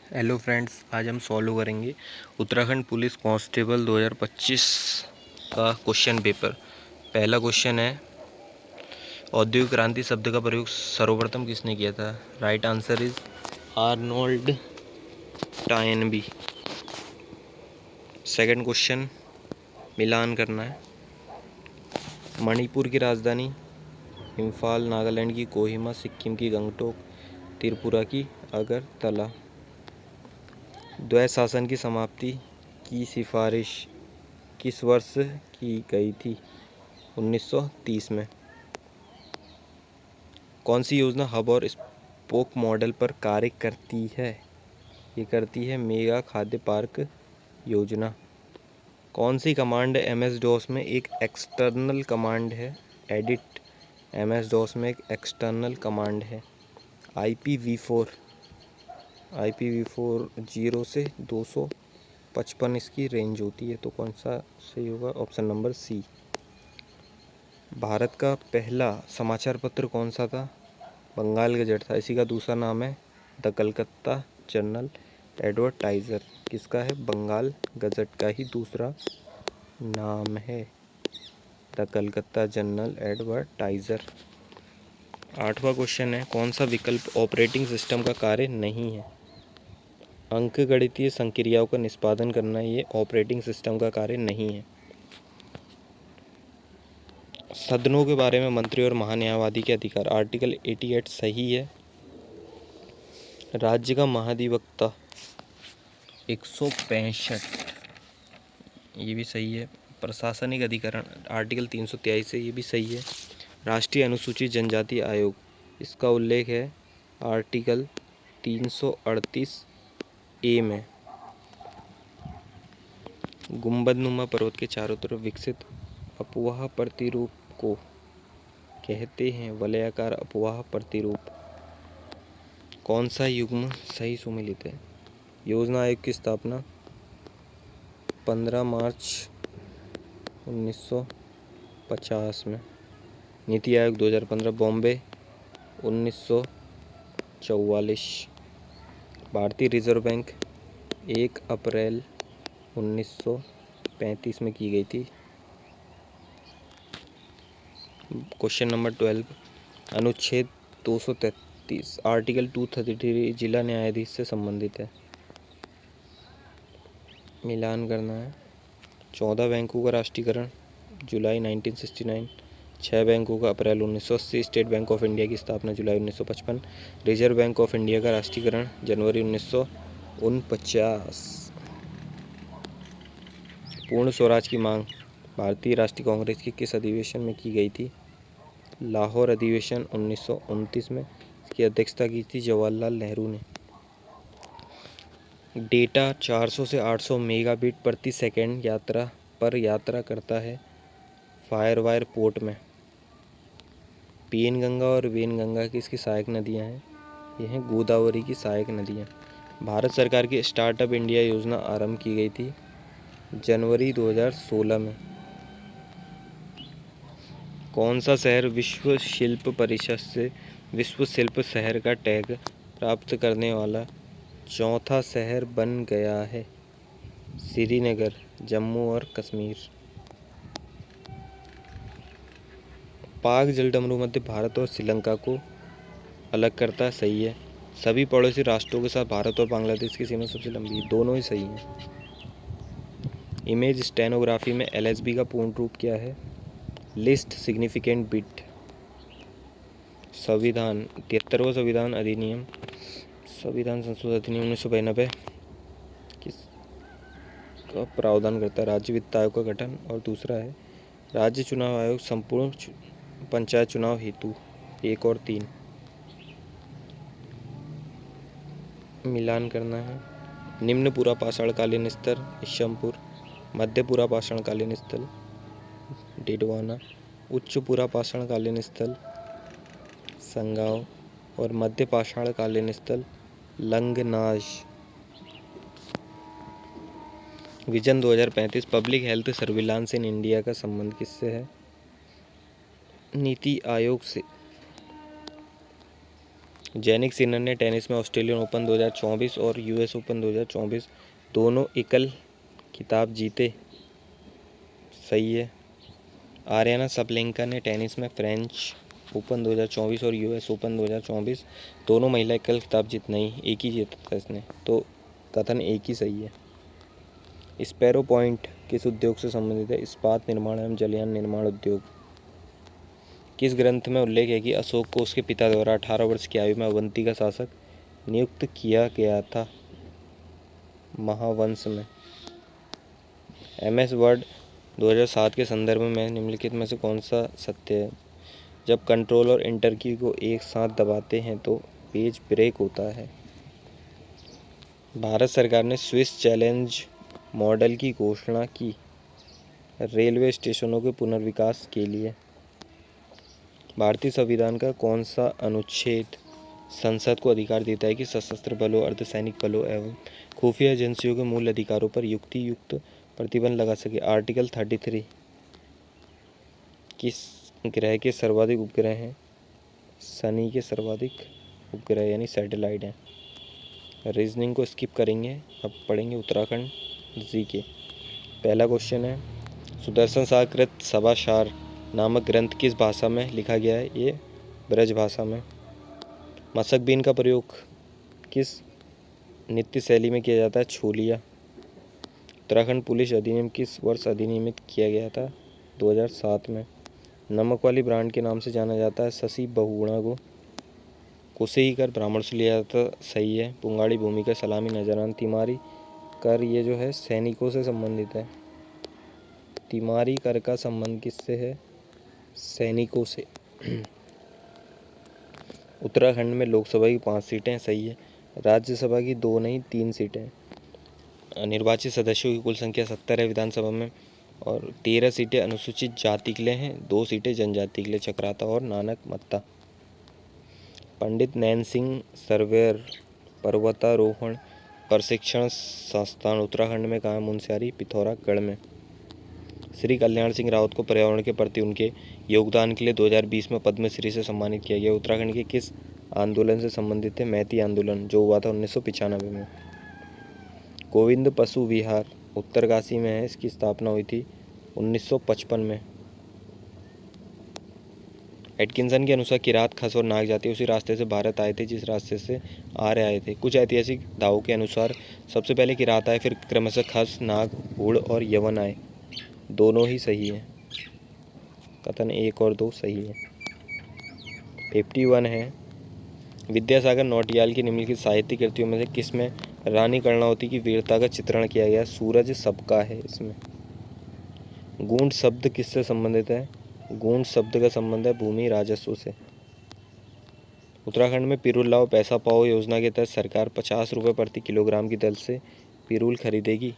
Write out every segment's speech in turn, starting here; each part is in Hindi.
हेलो फ्रेंड्स, आज हम सॉल्व करेंगे उत्तराखंड पुलिस कांस्टेबल 2025 का क्वेश्चन पेपर। पहला क्वेश्चन है, औद्योगिक क्रांति शब्द का प्रयोग सर्वप्रथम किसने किया था? Right answer is Arnold Toynbee. Second question, मिलान करना है। मणिपुर की राजधानी इम्फाल, नागालैंड की कोहिमा, सिक्किम की गंगटोक, त्रिपुरा की अगरतला। द्वैत शासन की समाप्ति की सिफारिश किस वर्ष की गई थी? 1930 में। कौन सी योजना हब और स्पोक मॉडल पर कार्य करती है? ये करती है मेगा खाद्य पार्क योजना। कौन सी कमांड MS DOS में एक एक्सटर्नल कमांड है? एडिट MS DOS में एक एक्सटर्नल कमांड है। IPv4 0 से 255 इसकी रेंज होती है, तो कौन सा सही होगा? Option number C. भारत का पहला समाचार पत्र कौन सा था? बंगाल गजट था। इसी का दूसरा नाम है द कलकत्ता जर्नल एडवर्टाइज़र। किसका है? बंगाल गजट का ही दूसरा नाम है द कलकत्ता जर्नल एडवर्टाइज़र। आठवां क्वेश्चन है, कौन सा विकल्प ऑपरेटिंग सिस्टम का कार्य नहीं है? अंकगणितीय संक्रियाओं का निष्पादन करना ये ऑपरेटिंग सिस्टम का कार्य नहीं है। सदनों के बारे में मंत्री और महान्यायवादी के अधिकार, आर्टिकल 88 सही है। राज्य का महाधिवक्ता 165, ये भी सही है। प्रशासनिक अधिकरण आर्टिकल 323 से, ये भी सही है। राष्ट्रीय अनुसूचित जनजाति आयोग, इसका उल्लेख है आर्टिकल 338A में। गुंबदनुमा पर्वत के चारों तरफ विकसित अपवाह प्रतिरूप को कहते हैं वलयाकार अपवाह प्रतिरूप। कौन सा युग्म सही सुमेलित है? योजना आयोग की स्थापना 15 मार्च 1950 में। नीति आयोग 2015, बॉम्बे 1944। भारतीय रिजर्व बैंक 1 अप्रैल 1935 में की गई थी। क्वेश्चन नंबर 12, अनुच्छेद 233 आर्टिकल 233 जिला न्यायाधीश से संबंधित है। मिलान करना है। 14 बैंकों का राष्ट्रीयकरण जुलाई 1969, 6 बैंकों का अप्रैल 1980, स्टेट बैंक ऑफ इंडिया की स्थापना जुलाई 1955, रिजर्व बैंक ऑफ इंडिया का राष्ट्रीयकरण जनवरी 1949। पूर्ण स्वराज की मांग भारतीय राष्ट्रीय कांग्रेस की किस अधिवेशन में की गई थी? लाहौर अधिवेशन 1929 में। इसकी अध्यक्षता की थी जवाहरलाल नेहरू ने। डेटा 400 से 800 मेगाबिट प्रति सेकंड यात्रा करता है फायरवायर पोर्ट में। पेनगंगा और वेनगंगा की इसकी सहायक नदियां हैं। ये हैं गोदावरी की सहायक नदियां। भारत सरकार की स्टार्टअप इंडिया योजना आरंभ की गई थी जनवरी 2016 में। कौन सा शहर विश्व शिल्प परिषद से विश्व शिल्प शहर का टैग प्राप्त करने वाला चौथा शहर बन गया है? श्रीनगर, जम्मू और कश्मीर। पाक जलडमरू मध्य भारत और श्रीलंका को अलग करता है, सही है। सभी पड़ोसी राष्ट्रों के साथ भारत और बांग्लादेश की सीमा सबसे लंबी है, दोनों ही सही हैं। इमेज स्टेनोग्राफी में LSB का पूर्ण रूप क्या है? Least significant bit. संविधान 73वां संविधान अधिनियम, संविधान संशोधन अधिनियम 1992 किस का प्रावधान करता है? राज्य वित्त आयोग का गठन। और दूसरा है राज्य चुनाव आयोग संपूर्ण पंचायत चुनाव हेतु 1 और 3। मिलान करना है। निम्न पूरा पाषाणकालीन स्तर ईशमपुर, मध्य पूरा पाषाणकालीन स्थल डेडवाना, उच्च पूरा पाषाणकालीन स्थल संगाव और मध्य पाषाणकालीन स्थल Langhnaj. Vision 2035 public health surveillance in India का संबंध किससे है? नीति आयोग से। जैनिक सिन्नर ने टेनिस में ऑस्ट्रेलियन ओपन 2024 और यूएस ओपन 2024 दोनों एकल खिताब जीते। सही है। आर्याना सबलेंका ने टेनिस में फ्रेंच ओपन 2024 और यूएस ओपन 2024 दोनों महिला एकल खिताब जीत नहीं, एक ही जीता था इसने, तो कथन एक ही सही है। स्पैरो पॉइंट किस उद्योग से संबंधित है? इस्पात निर्माण एवं जलयान निर्माण उद्योग। किस ग्रंथ में उल्लेख है कि अशोक को उसके पिता द्वारा 18 वर्ष की आयु में अवंती का शासक नियुक्त किया गया था? महावंश में। MS वर्ड 2007 के संदर्भ में निम्नलिखित में से कौन सा सत्य है? जब कंट्रोल और इंटर की को एक साथ दबाते हैं तो पेज ब्रेक होता है। भारत सरकार ने स्विस चैलेंज मॉडल की घोषणा की रेलवे स्टेशनों के पुनर्विकास के लिए। भारतीय संविधान का कौन सा अनुच्छेद संसद को अधिकार देता है कि सशस्त्र बलों, अर्धसैनिक बलों एवं खुफिया एजेंसियों के मूल अधिकारों पर युक्तियुक्त प्रतिबंध लगा सके? आर्टिकल 33। किस ग्रह के सर्वाधिक उपग्रह हैं? शनि के सर्वाधिक उपग्रह यानी सैटेलाइट हैं। रीजनिंग को स्किप करेंगे, अब पढ़ेंगे उत्तराखंड के। पहला क्वेश्चन है, सुदर्शन साकृत सभासार नामक ग्रंथ किस भाषा में लिखा गया है? ये ब्रज भाषा में। मशक बीन का प्रयोग किस नृत्य शैली में किया जाता है? छोलिया। उत्तराखंड पुलिस अधिनियम किस वर्ष अधिनियमित किया गया था? 2007 में। नमक वाली ब्रांड के नाम से जाना जाता है शशि बहुगुणा को। कुशेही कर ब्राह्मण से लिया जाता, सही है। पुंगाड़ी भूमि का सलामी नजरान। तिमारी कर ये जो है सैनिकों से संबंधित है। तिमारी कर का संबंध किससे है? सैनिकों से। उत्तराखंड में लोकसभा की 5 सीटें, सही है। राज्यसभा की 2 नहीं 3 सीटें। निर्वाचित सदस्यों की कुल संख्या 70 है विधानसभा में, और 13 सीटें अनुसूचित जाति के लिए हैं, 2 सीटें जनजाति के लिए, चक्राता और नानक मत्ता। पंडित नैन सिंह सर्वेयर पर्वतारोहण प्रशिक्षण संस्थान उत्तराखंड में कहाँ है? मुनस्यारी पिथौरागढ़ में। श्री कल्याण सिंह रावत को पर्यावरण के प्रति उनके योगदान के लिए 2020 में पद्मश्री से सम्मानित किया गया। उत्तराखंड के किस आंदोलन से संबंधित है? मैती आंदोलन, जो हुआ था 1995 में। गोविंद पशु विहार उत्तरकाशी में है, इसकी स्थापना हुई थी 1955 में। एटकिंसन के अनुसार किरात, खस और नाग जाति उसी रास्ते से भारत आए थे जिस रास्ते से आर्य आए थे। कुछ ऐतिहासिक दावों के अनुसार सबसे पहले किरात आए, फिर क्रमशः खस, नाग, हुड़ और यवन आए। दोनों ही सही है। कथन 1 और 2 सही है। 51 है, विद्यासागर नौटियाल की निम्नलिखित साहित्यिक कृतियों में से किसमें रानी कर्णावती की वीरता का चित्रण किया गया? सूरज सबका है इसमें। गूंड शब्द किससे संबंधित है? गूंड शब्द का संबंध है भूमि राजस्व से। उत्तराखंड में पिरूल लाओ पैसा पाओ योजना के तहत सरकार 50 रुपये प्रति किलोग्राम की दर से पिरूल खरीदेगी।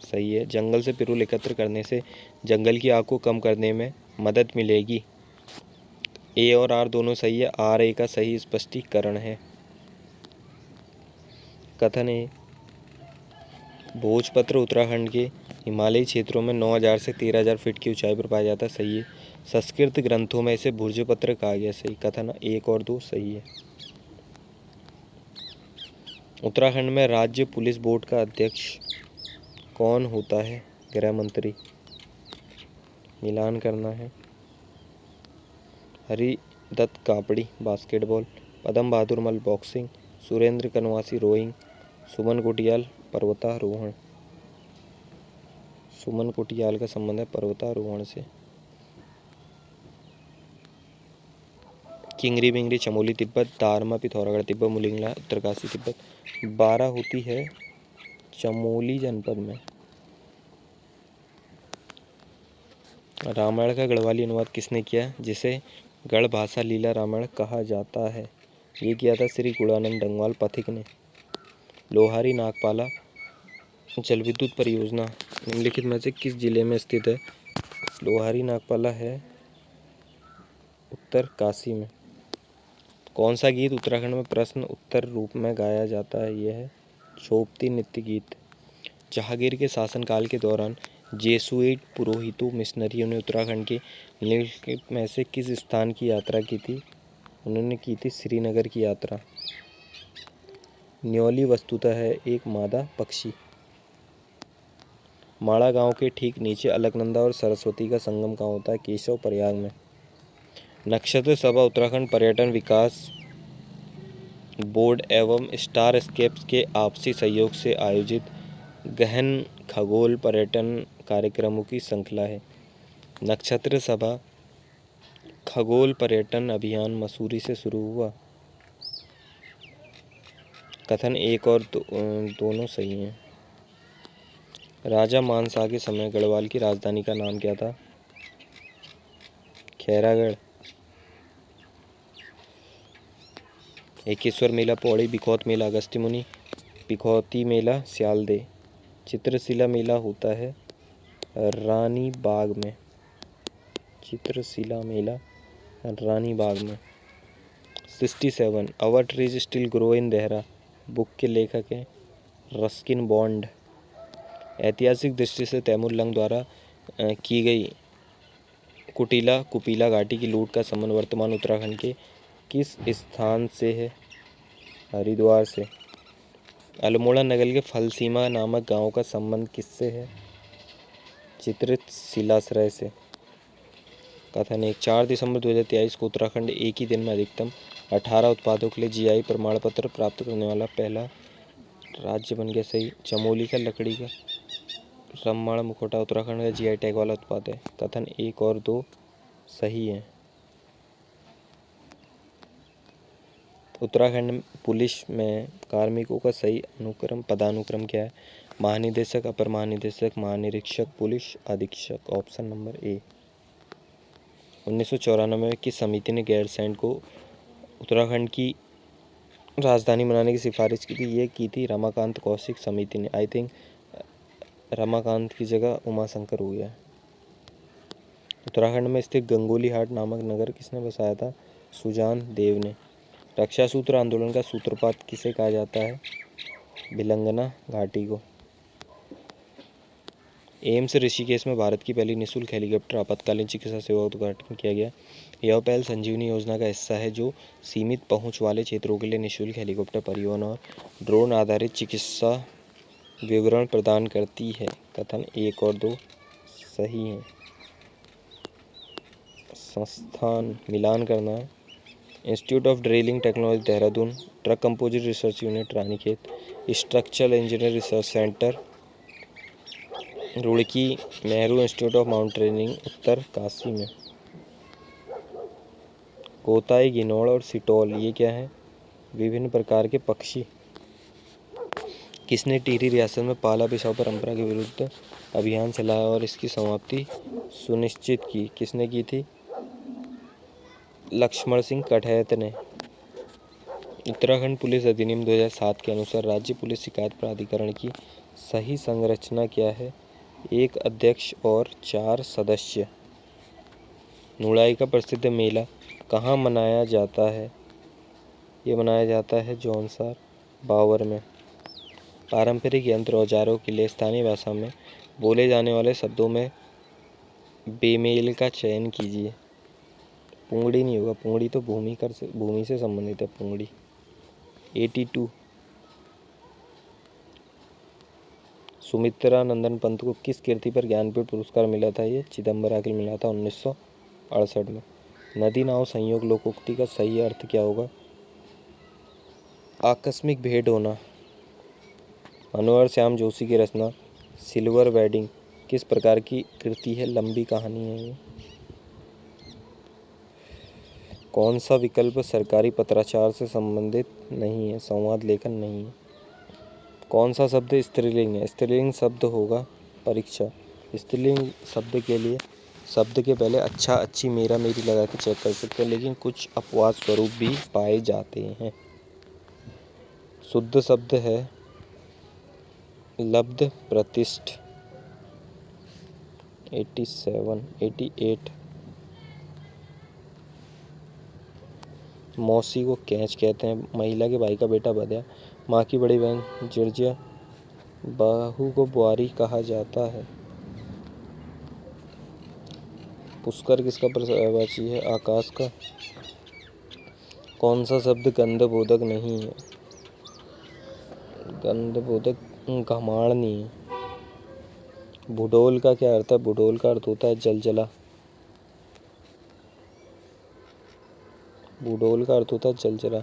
सही है। जंगल से पिरूल एकत्र करने से जंगल की आग को कम करने में मदद मिलेगी। ए और आर दोनों सही है। आर ए का सही स्पष्टीकरण है। कथन ए, भोजपत्र उत्तराखंड के हिमालयी क्षेत्रों में 9000 से 13000 फीट की ऊंचाई पर पाया जाता है। सही है। संस्कृत ग्रंथों में इसे भुर्जपत्र कहा गया। सही। कथन 1 और 2 सही है। उत्तराखंड में राज्य पुलिस बोर्ड का अध्यक्ष कौन होता है? गृह मंत्री। मिलान करना है। हरिदत्त कापड़ी बास्केटबॉल, पदम बहादुर मल बॉक्सिंग, सुरेंद्र कनवासी रोइंग, सुमन कुटियाल पर्वतारोहण। सुमन कुटियाल का संबंध है पर्वतारोहण से। किंगरी बिंगरी चमोली तिब्बत, दारमा पिथौरागढ़ तिब्बत, मुलिंगला उत्तरकाशी तिब्बत। 12 होती है चमोली जनपद में। रामायण का गढ़वाली अनुवाद किसने किया, जिसे गढ़ भाषा लीला रामायण कहा जाता है? ये किया था श्री गुणानंद डंगवाल पथिक ने। लोहारी नागपाला जल विद्युत परियोजना निम्नलिखित में से किस जिले में स्थित है? लोहारी नागपाला है उत्तरकाशी में। कौन सा गीत उत्तराखंड में प्रश्न उत्तर रूप में गाया जाता है? यह है चौपती नृत्य गीत। जहांगीर के शासनकाल के दौरान जेसुइट पुरोहितों मिशनरियों ने उत्तराखंड के निम्नलिखित में से किस स्थान की यात्रा की थी? उन्होंने की थी श्रीनगर की यात्रा। न्योली वस्तुतः है एक मादा पक्षी। माड़ा गांव के ठीक नीचे अलकनंदा और सरस्वती का संगम कहाँ होता है? केशव प्रयाग में। नक्षत्र सभा उत्तराखंड पर्यटन विकास बोर्ड एवं स्टार स्केप्स के आपसी सहयोग से आयोजित गहन खगोल पर्यटन कार्यक्रमों की श्रृंखला है। नक्षत्र सभा खगोल पर्यटन अभियान मसूरी से शुरू हुआ। कथन एक और दोनों सही हैं। राजा मानसा के समय गढ़वाल की राजधानी का नाम क्या था? खैरागढ़। एकेश्वर मेला पौड़ी, बिखौत मेला अगस्त्य मुनि, बिखौती मेला स्यालदे। चित्रशिला मेला होता है रानी बाग में। चित्रशिला मेला रानी बाग में। 67 our trees still grow in Dehra book के लेखक हैं रस्किन बॉन्ड। ऐतिहासिक दृष्टि से तैमूर लंग द्वारा की गई कुटिला घाटी की लूट का संबंध वर्तमान उत्तराखंड के किस स्थान से है? हरिद्वार से। अल्मोड़ा नगर के फलसीमा नामक गांव का संबंध किससे है? चित्रित शिलाश्रय से। कथन 1 4 दिसंबर 2023 को उत्तराखंड एक ही दिन में अधिकतम 18 उत्पादों के लिए जीआई प्रमाण पत्र प्राप्त करने वाला पहला राज्य बन गया। सही। चमोली का लकड़ी का रामबाण मुखौटा उत्तराखंड का जीआई टैग वाला उत्पाद है। कथन 1 और 2 सही है। उत्तराखंड पुलिस में कार्मिकों का सही पदानुक्रम क्या है? महानिदेशक, अपर महानिदेशक, महानिरीक्षक, पुलिस अधीक्षक। Option number A. 1994 में किस समिति ने गैरसैंण को उत्तराखंड की राजधानी बनाने की सिफारिश की थी? ये की थी रमाकांत कौशिक समिति ने। आई थिंक रमाकांत की जगह उमाशंकर हो गया। उत्तराखंड में स्थित गंगोली हाट नामक नगर किसने बसाया था? सुजान देव ने। रक्षा सूत्र आंदोलन का सूत्रपात किसे कहा जाता है? भिलंगना घाटी को। एम्स ऋषिकेश में भारत की पहली निःशुल्क हेलीकॉप्टर आपातकालीन चिकित्सा सेवा का उद्घाटन किया गया। यह पहल संजीवनी योजना का हिस्सा है जो सीमित पहुंच वाले क्षेत्रों के लिए निःशुल्क हेलीकॉप्टर परिवहन और ड्रोन आधारित चिकित्सा विवरण प्रदान करती है। कथन 1 और 2 सही हैं। संस्थान मिलान करना है। Institute of drilling technology Dehradun, truck composite research unit Ranikhet, structural engineer research centre Roorkee, Nehru institute of mountaineering Uttar Kashi में। कोताई, गिनौड़ और सिटोल ये क्या है? विभिन्न प्रकार के पक्षी। किसने टिहरी रियासत में पाला बिछाओ परंपरा के विरुद्ध अभियान चलाया और इसकी समाप्ति सुनिश्चित की? किसने की थी? लक्ष्मण सिंह कठैत ने। उत्तराखंड पुलिस अधिनियम 2007 के अनुसार राज्य पुलिस शिकायत प्राधिकरण की सही संरचना क्या है? 1 अध्यक्ष और 4 सदस्य। नुड़ाई का प्रसिद्ध मेला कहाँ मनाया जाता है? ये मनाया जाता है जौनसार बावर में। पारंपरिक यंत्र औजारों के लिए स्थानीय भाषा में बोले जाने वाले शब्दों में बेमेल का चयन कीजिए। पुंगड़ी नहीं होगा, पुंगड़ी तो भूमि से संबंधित है। पुंगड़ी। 82 सुमित्रा नंदन पंत को किस कीर्ति पर ज्ञानपीठ पुरस्कार मिला था? ये चिदम्बरा के मिला था 1968 में। नदी नाव संयोग लोकोक्ति का सही अर्थ क्या होगा? आकस्मिक भेंट होना। मनोहर श्याम जोशी की रचना सिल्वर वेडिंग किस प्रकार की कृति है? लंबी कहानी है ये। कौन सा विकल्प सरकारी पत्राचार से संबंधित नहीं है? संवाद लेखन नहीं है। कौन सा शब्द स्त्रीलिंग है? स्त्रीलिंग शब्द होगा परीक्षा। स्त्रीलिंग शब्द के लिए शब्द के पहले अच्छा, अच्छी, मेरा, मेरी लगा के चेक कर सकते हैं, लेकिन कुछ अपवाद स्वरूप भी पाए जाते हैं। शुद्ध शब्द है लब्ध प्रतिष्ठ। 88 मौसी को कैच कहते हैं। महिला के भाई का बेटा भदैया, माँ की बड़ी बहन जिरजिया, बहू को बुआरी कहा जाता है। पुष्कर किसका पर्यायवाची है? आकाश का। कौन सा शब्द गंध बोधक नहीं है? गंधबोधक घमाड़ नहीं है। भूडोल का क्या अर्थ है? भूडोल का अर्थ होता है जलजला। भूडोल का अर्थ होता है जलजला।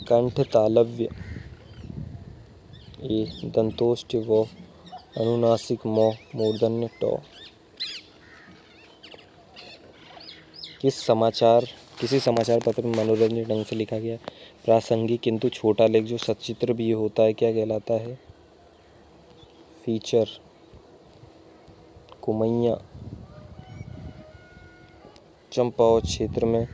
कंठ तालव्य ए, दंतोष्ठ वो, अनुनासिक मो, मूर्धन्य टो। किसी समाचार पत्र में मनोरंजक ढंग से लिखा गया प्रासंगिक किंतु छोटा लेख जो सचित्र भी होता है क्या कहलाता है? फीचर। कुमैया। चंपावत क्षेत्र में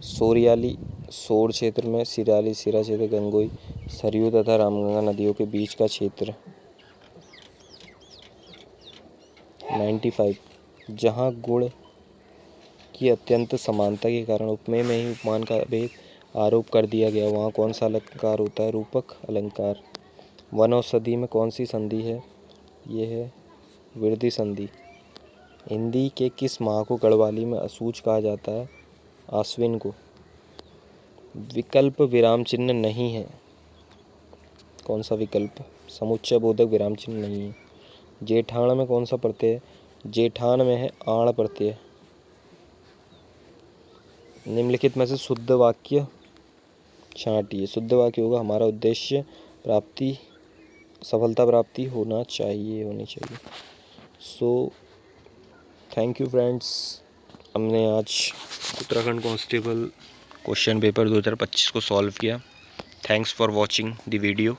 सोरियाली, सोर क्षेत्र में सिराली, सिरा क्षेत्र गंगोई, सरयू तथा रामगंगा नदियों के बीच का क्षेत्र। 95। जहाँ गुण की अत्यंत समानता के कारण उपमेय में ही उपमान का भेद आरोप कर दिया गया, वहाँ कौन सा अलंकार होता है? रूपक अलंकार। वनौषधि में कौन सी संधि है? ये है वृद्धि संधि। हिंदी के किस माह को गढ़वाली में असूच कहा जाता है? आश्विन को। विकल्प विराम चिन्ह नहीं है। कौन सा विकल्प? समुच्चय बोधक विराम चिन्ह नहीं है। जेठान में कौन सा प्रत्यय है? जेठान में है आण प्रत्यय। निम्नलिखित में से शुद्ध वाक्य छांटिए। शुद्ध वाक्य होगा हमारा उद्देश्य प्राप्ति, सफलता प्राप्ति होनी चाहिए। So thank you friends. हमने आज उत्तराखंड कांस्टेबल क्वेश्चन पेपर 2025 को सॉल्व किया। Thanks for watching the video.